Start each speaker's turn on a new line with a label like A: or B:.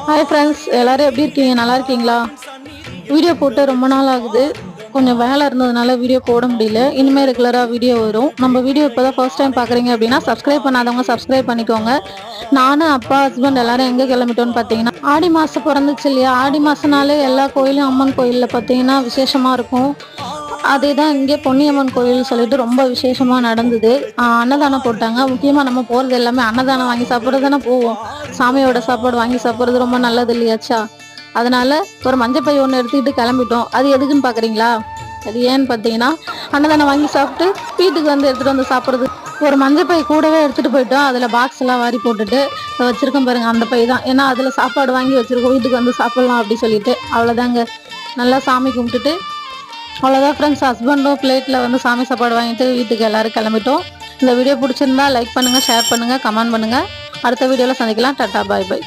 A: Hi friends, எல்லாரும் எப்படி இருக்கீங்க? நல்லா இருக்கீங்களா? வீடியோ போட்டு ரொம்ப நாள் ஆகுது. கொஞ்சம் வேலை இருந்ததுனால வீடியோ போட முடியல. இனிமேல் ரெகுலராக வீடியோ வரும். நம்ம வீடியோ இப்போ தான் ஃபர்ஸ்ட் டைம் பார்க்குறீங்க அப்படின்னா சப்ஸ்கிரைப் பண்ணாதவங்க சப்ஸ்கிரைப் பண்ணிக்கோங்க. நானும் அப்பா ஹஸ்பண்ட் எல்லாரும் எங்கே கிளம்பிட்டோன்னு பார்த்தீங்கன்னா, ஆடி மாதம் பிறந்துச்சு இல்லையா? ஆடி மாதம்னாலே எல்லா கோயிலும் அம்மன் கோயிலில் பார்த்தீங்கன்னா விசேஷமாக இருக்கும். அதே தான் இங்கே பொன்னியம்மன் கோயில் சொல்லிட்டு ரொம்ப விசேஷமாக நடந்தது. அன்னதானம் போட்டாங்க. முக்கியமாக நம்ம போகிறது எல்லாமே அன்னதானம் வாங்கி சாப்பிட்றது தானே போவோம். சாமியோட சாப்பாடு வாங்கி சாப்பிட்றது ரொம்ப நல்லது இல்லையாச்சா? அதனால ஒரு மஞ்சள் பை ஒன்று எடுத்துக்கிட்டு கிளம்பிட்டோம். அது எதுக்குன்னு பார்க்குறீங்களா? அது ஏன்னு பார்த்தீங்கன்னா, அன்னதானம் வாங்கி சாப்பிட்டு வீட்டுக்கு வந்து எடுத்துகிட்டு வந்து சாப்பிட்றது. ஒரு மஞ்சள் பை கூடவே எடுத்துகிட்டு போயிட்டோம். அதில் பாக்ஸ் எல்லாம் வாரி போட்டுட்டு வச்சுருக்கோம் பாருங்க, அந்த பை தான். ஏன்னா அதில் சாப்பாடு வாங்கி வச்சுருக்கோம், வீட்டுக்கு வந்து சாப்பிட்லாம் அப்படி சொல்லிட்டு. அவ்வளோதாங்க. நல்லா சாமி கும்பிட்டுட்டு அவ்வளோதான் ஃப்ரெண்ட்ஸ். ஹஸ்பண்டும் பிளேட்டில் வந்து சாமி சாப்பாடு வாங்கிட்டு வீட்டுக்கு எல்லோரும் கிளம்பிட்டோம். இந்த வீடியோ பிடிச்சிருந்தா லைக் பண்ணுங்கள், ஷேர் பண்ணுங்கள், கமெண்ட் பண்ணுங்கள். அடுத்த வீடியோவில் சந்திக்கலாம். டாட்டா, பாய் பாய்.